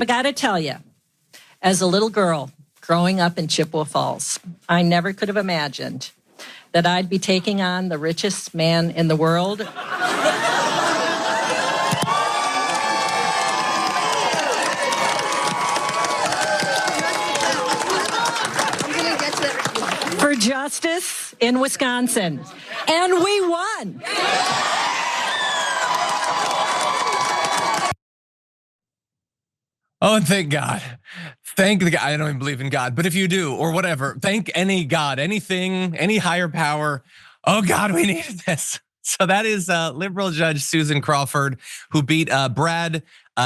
I gotta tell you, as a little girl growing up in Chippewa Falls, I never could have imagined that I'd be taking on the richest man in the world. For justice in Wisconsin. And we won. Oh, and thank God. Thank the God. I don't even believe in God, but if you do or whatever, thank any God, anything, any higher power. Oh God, we needed this. So that is liberal judge Susan Crawford, who beat Brad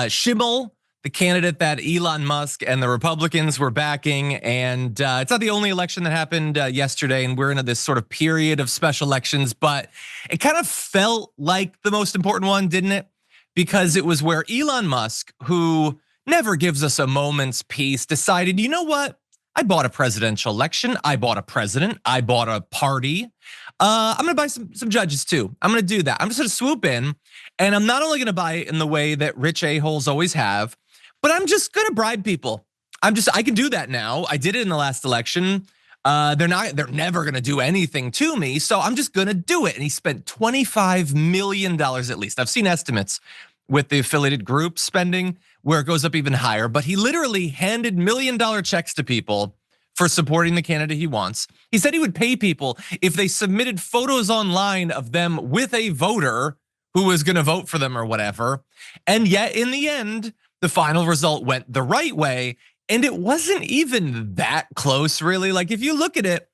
Schimmel, the candidate that Elon Musk and the Republicans were backing. And it's not the only election that happened yesterday, and we're into this sort of period of special elections, but it kind of felt like the most important one, didn't it? Because it was where Elon Musk, who never gives us a moment's peace, decided, you know what? I bought a presidential election. I bought a president. I bought a party. I'm gonna buy some judges too. I'm gonna do that. I'm just gonna swoop in, and I'm not only gonna buy it in the way that rich a-holes always have, but I'm just gonna bribe people. I can do that now. I did it in the last election. They're never gonna do anything to me, so I'm just gonna do it. And he spent $25 million at least. I've seen estimates with the affiliated group spending where it goes up even higher, but he literally handed $1 million checks to people for supporting the candidate he wants. He said he would pay people if they submitted photos online of them with a voter who was gonna vote for them or whatever. And yet in the end, the final result went the right way. And it wasn't even that close, really. Like if you look at it,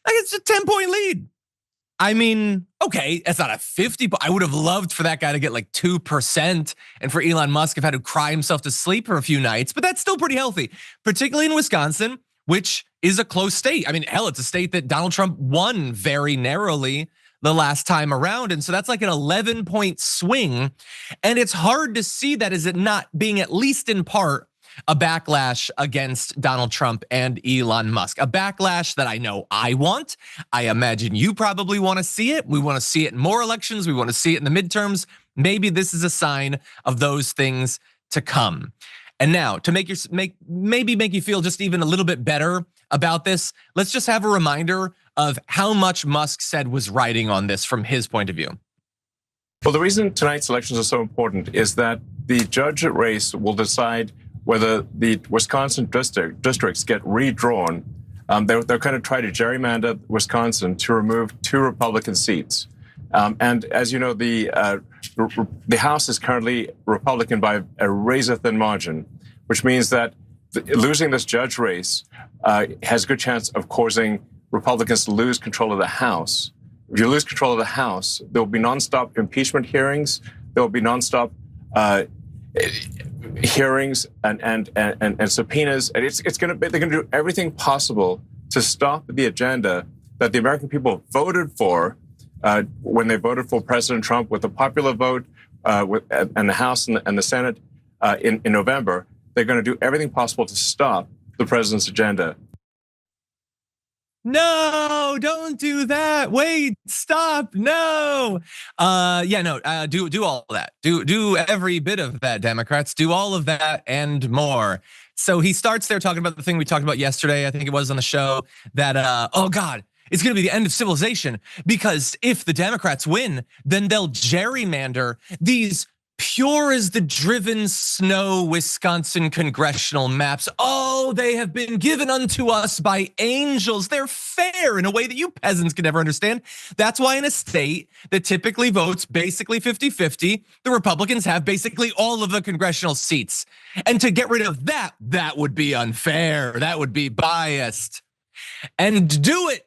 like it's a 10-point lead. I mean, okay, it's not a 50, but I would have loved for that guy to get like 2% and for Elon Musk have had to cry himself to sleep for a few nights, but that's still pretty healthy, particularly in Wisconsin, which is a close state. I mean, hell, it's a state that Donald Trump won very narrowly the last time around. And so that's like an 11-point swing. And it's hard to see that as it not being at least in part a backlash against Donald Trump and Elon Musk, a backlash that I know I want. I imagine you probably want to see it. We want to see it in more elections. We want to see it in the midterms. Maybe this is a sign of those things to come. And now to make you feel just even a little bit better about this, let's just have a reminder of how much Musk said was riding on this from his point of view. Well, the reason tonight's elections are so important is that the judge race will decide whether the Wisconsin districts get redrawn. They're going to try to gerrymander Wisconsin to remove 2 Republican seats. And as you know, the House is currently Republican by a razor-thin margin, which means that losing this judge race has a good chance of causing Republicans to lose control of the House. If you lose control of the House, there will be nonstop impeachment hearings. There will be nonstop hearings and subpoenas, and they're going to do everything possible to stop the agenda that the American people voted for when they voted for President Trump with a popular vote and the House and the Senate in November. They're going to do everything possible to stop the president's agenda. No, don't do that. Wait, stop. No. Do all of that. Do every bit of that, Democrats. Do all of that and more. So he starts there talking about the thing we talked about yesterday. I think it was on the show that, oh God, it's gonna be the end of civilization because if the Democrats win, then they'll gerrymander these pure as the driven snow Wisconsin congressional maps. Oh, they have been given unto us by angels. They're fair in a way that you peasants can never understand. That's why in a state that typically votes basically 50-50, the Republicans have basically all of the congressional seats. And to get rid of that would be unfair. That would be biased. And do it.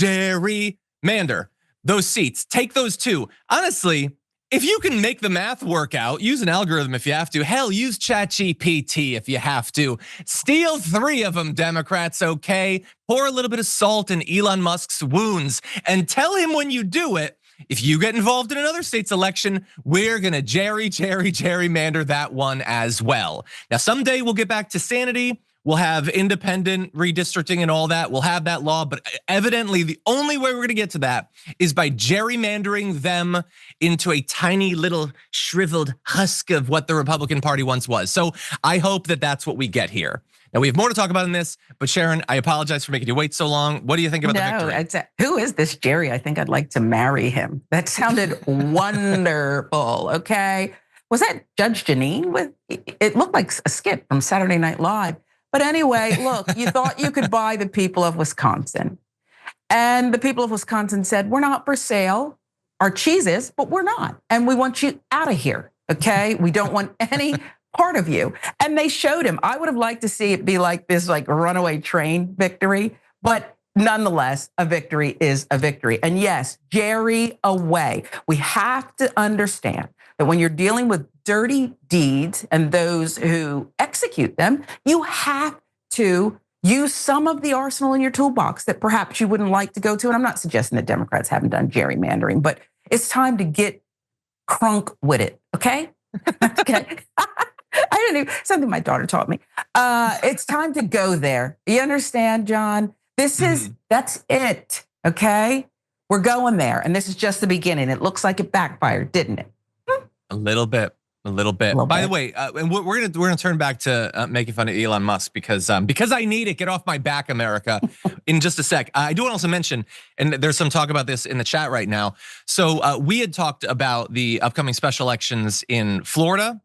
Gerrymander those seats, take those 2. Honestly, if you can make the math work out, use an algorithm if you have to. Hell, use ChatGPT if you have to. Steal 3 of them, Democrats, okay? Pour a little bit of salt in Elon Musk's wounds and tell him when you do it, if you get involved in another state's election, we're gonna gerrymander that one as well. Now, someday we'll get back to sanity. We'll have independent redistricting and all that. We'll have that law, but evidently the only way we're gonna get to that is by gerrymandering them into a tiny little shriveled husk of what the Republican Party once was. So I hope that that's what we get here. Now we have more to talk about in this, but Sharon, I apologize for making you wait so long. What do you think about the victory? Who is this Jerry? I think I'd like to marry him. That sounded wonderful, okay? Was that Judge Janine? It looked like a skit from Saturday Night Live. But anyway, look, you thought you could buy the people of Wisconsin. And the people of Wisconsin said, we're not for sale. Our cheese is, but we're not. And we want you out of here, okay? We don't want any part of you. And they showed him. I would have liked to see it be like this like runaway train victory. But nonetheless, a victory is a victory. And yes, Jerry away. We have to understand that when you're dealing with dirty deeds and those who execute them, you have to use some of the arsenal in your toolbox that perhaps you wouldn't like to go to. And I'm not suggesting that Democrats haven't done gerrymandering, but it's time to get crunk with it, okay? Okay. I didn't even, something my daughter taught me. It's time to go there. You understand, John? That's it, okay? We're going there, and this is just the beginning. It looks like it backfired, didn't it? A little bit. By the way, and we're gonna turn back to making fun of Elon Musk because I need it. Get off my back, America. In just a sec, I do want to also mention, and there's some talk about this in the chat right now. So we had talked about the upcoming special elections in Florida.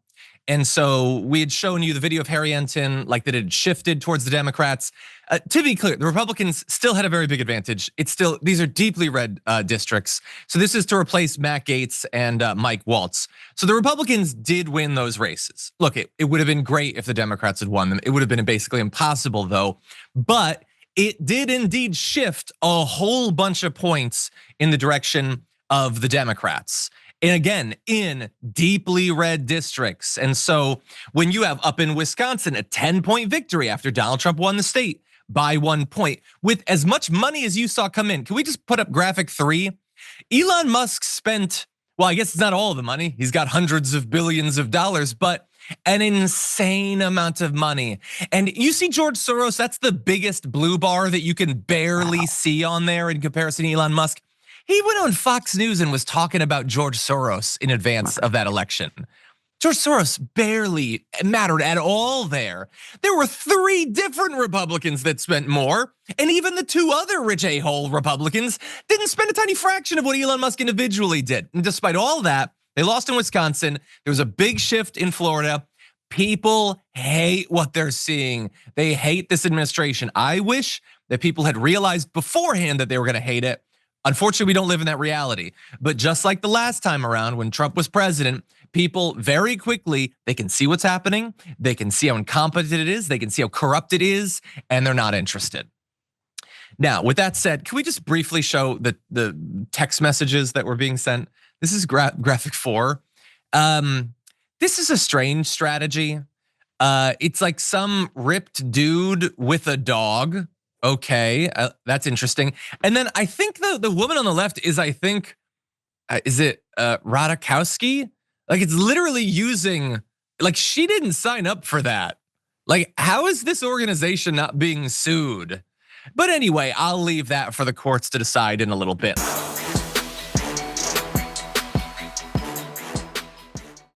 And so we had shown you the video of Harry Enton, like that had shifted towards the Democrats. To be clear, the Republicans still had a very big advantage. These are deeply red districts. So this is to replace Matt Gaetz and Mike Waltz. So the Republicans did win those races. Look, it would have been great if the Democrats had won them. It would have been basically impossible though. But it did indeed shift a whole bunch of points in the direction of the Democrats. And again, in deeply red districts. And so when you have up in Wisconsin, a 10-point victory after Donald Trump won the state by 1 point, with as much money as you saw come in. Can we just put up graphic 3? Elon Musk spent, well, I guess it's not all the money. He's got hundreds of billions of dollars, but an insane amount of money. And you see George Soros, that's the biggest blue bar that you can barely see on there in comparison to Elon Musk. He went on Fox News and was talking about George Soros in advance of that election. George Soros barely mattered at all there. There were 3 different Republicans that spent more, and even the 2 other rich a-hole Republicans didn't spend a tiny fraction of what Elon Musk individually did. And despite all that, they lost in Wisconsin. There was a big shift in Florida. People hate what they're seeing. They hate this administration. I wish that people had realized beforehand that they were gonna hate it. Unfortunately, we don't live in that reality. But just like the last time around when Trump was president, people very quickly, they can see what's happening. They can see how incompetent it is. They can see how corrupt it is, and they're not interested. Now, with that said, can we just briefly show the text messages that were being sent? This is graphic 4. This is a strange strategy. It's like some ripped dude with a dog. Okay, that's interesting. And then I think the woman on the left is, I think, is it Radakowski? Like it's literally using, like she didn't sign up for that. Like how is this organization not being sued? But anyway, I'll leave that for the courts to decide in a little bit.